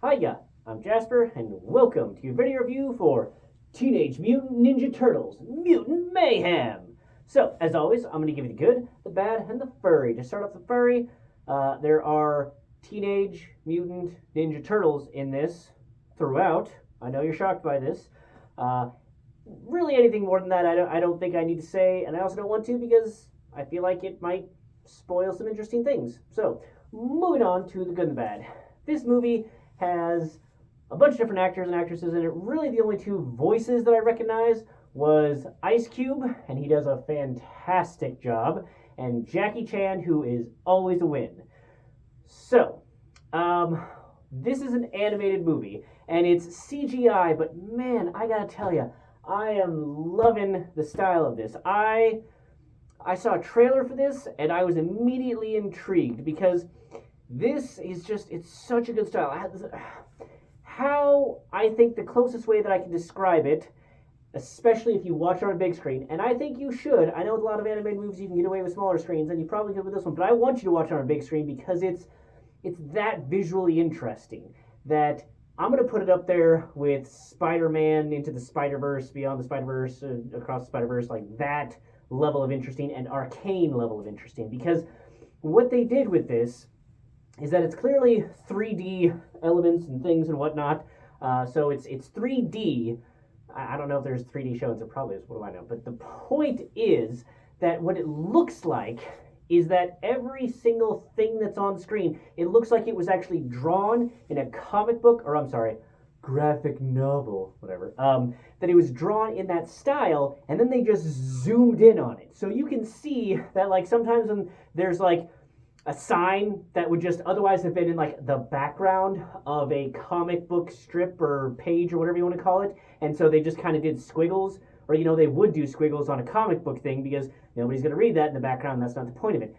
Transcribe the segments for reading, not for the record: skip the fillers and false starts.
Hiya, I'm Jasper, and welcome to your video review for Teenage Mutant Ninja Turtles Mutant Mayhem. So, as always, I'm going to give you the good, the bad, and the furry. To start off the furry, there are Teenage Mutant Ninja Turtles in this throughout. I know you're shocked by this. Uh, really, anything more than that, I don't think I need to say, and I also don't want to because I feel like it might spoil some interesting things. So, moving on to the good and the bad. This movie has a bunch of different actors and actresses in it. Really, the only two voices that I recognize was Ice Cube, and he does a fantastic job, and Jackie Chan, who is always a win. So, this is an animated movie, and it's CGI, but man, I gotta tell you, I am loving the style of this. I saw a trailer for this, and I was immediately intrigued because this is just, it's such a good style. How I think the closest way that I can describe it, especially if you watch it on a big screen, and I think you should. I know with a lot of animated movies you can get away with smaller screens, and you probably could with this one, but I want you to watch it on a big screen because it's that visually interesting that I'm going to put it up there with Spider-Man Into the Spider-Verse, Beyond the Spider-Verse, Across the Spider-Verse, like that level of interesting and Arcane level of interesting, because what they did with this is that it's clearly 3D elements and things and whatnot. So it's 3D. I don't know if there's 3D shows. There probably is. What do I know? But the point is that what it looks like is that every single thing that's on screen, it looks like it was actually drawn in a comic book, or I'm sorry, graphic novel, whatever. That it was drawn in that style, and then they just zoomed in on it. So you can see that, like, sometimes when there's like a sign that would just otherwise have been in like the background of a comic book strip or page or whatever you want to call it, and so they just kind of did squiggles, or they would do squiggles on a comic book thing because nobody's going to read that in the background. That's not the point of it.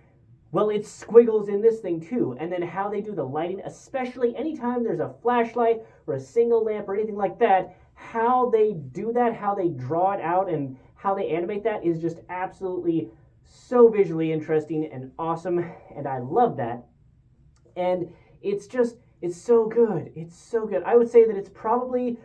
Well, it's squiggles in this thing too, and then how they do the lighting, especially anytime there's a flashlight or a single lamp or anything like that, how they do that, how they draw it out, and how they animate that is just absolutely so visually interesting and awesome, and I love that. And it's so good. It's so good. I would say that it's probably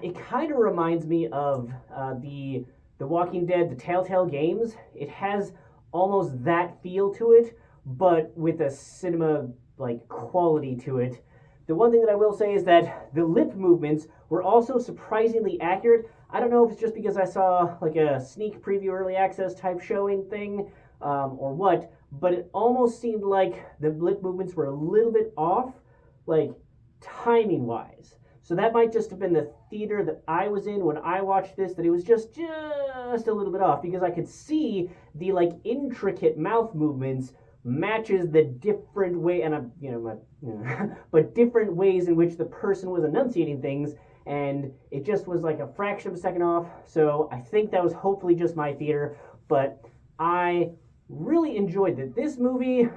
it kind of reminds me of the Walking Dead, the Telltale games. It has almost that feel to it, but with a cinema like quality to it. The one thing that I will say is that the lip movements were also surprisingly accurate. I don't know if it's just because I saw like a sneak preview early access type showing thing or what, but it almost seemed like the lip movements were a little bit off, like timing wise. So that might just have been the theater that I was in when I watched this, that it was just a little bit off, because I could see the like intricate mouth movements matches the different way, and but different ways in which the person was enunciating things, and it just was like a fraction of a second off. So I think that was hopefully just my theater, but I really enjoyed it. This movie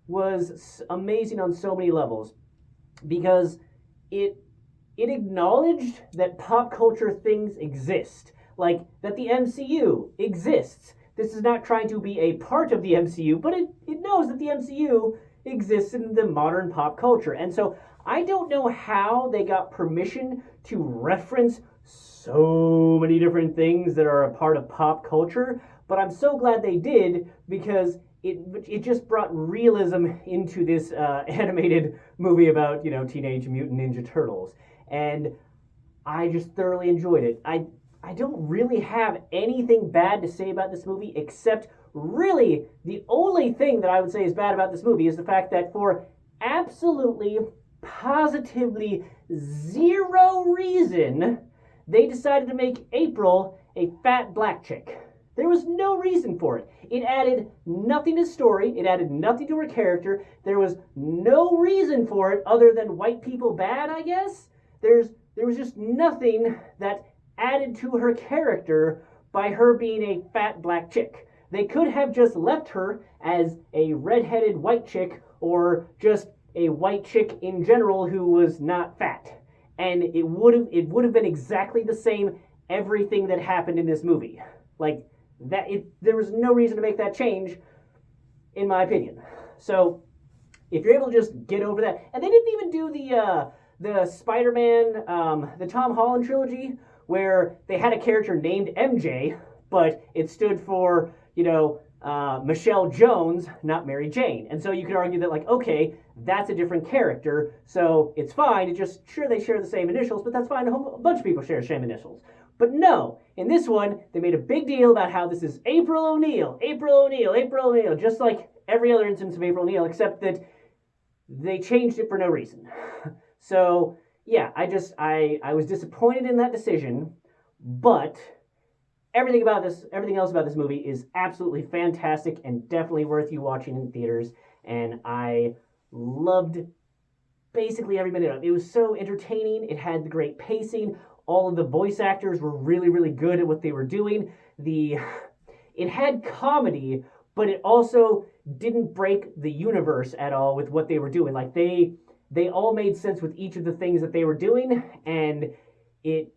was amazing on so many levels because it acknowledged that pop culture things exist, like that the MCU exists. This is not trying to be a part of the MCU, but it knows that the MCU exists in the modern pop culture. And so I don't know how they got permission to reference so many different things that are a part of pop culture, but I'm so glad they did, because it just brought realism into this animated movie about Teenage Mutant Ninja Turtles, and I just thoroughly enjoyed it. I don't really have anything bad to say about this movie, except really the only thing that I would say is bad about this movie is the fact that for absolutely, positively zero reason, they decided to make April a fat black chick. There was no reason for it. It added nothing to the story. It added nothing to her character. There was no reason for it other than white people bad, I guess. There was just nothing that added to her character by her being a fat black chick. They could have just left her as a redheaded white chick, or just a white chick in general who was not fat, and it would have been exactly the same everything that happened in this movie. Like that, there was no reason to make that change, in my opinion. So if you're able to just get over that, and they didn't even do the Spider-Man, the Tom Holland trilogy, where they had a character named MJ, but it stood for, Michelle Jones, not Mary Jane. And so you could argue that, like, okay, that's a different character, so it's fine. It just, sure, they share the same initials, but that's fine. A bunch of people share the same initials. But no, in this one, they made a big deal about how this is April O'Neil, just like every other instance of April O'Neil, except that they changed it for no reason. So, yeah, I was disappointed in that decision, but everything else about this movie is absolutely fantastic and definitely worth you watching in theaters. And I loved basically every minute of it. It was so entertaining. It had the great pacing. All of the voice actors were really, really good at what they were doing. It had comedy, but it also didn't break the universe at all with what they were doing. Like they all made sense with each of the things that they were doing, and it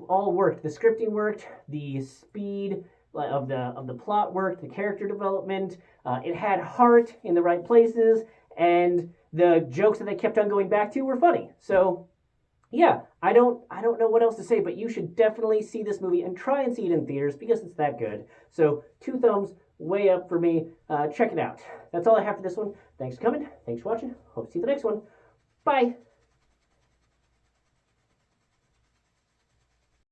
all worked. The scripting worked, the speed of the plot worked, the character development. It had heart in the right places, and the jokes that they kept on going back to were funny. So, yeah, I don't know what else to say, but you should definitely see this movie and try and see it in theaters because it's that good. So, 2 thumbs way up for me. Check it out. That's all I have for this one. Thanks for coming. Thanks for watching. Hope to see you the next one. Bye.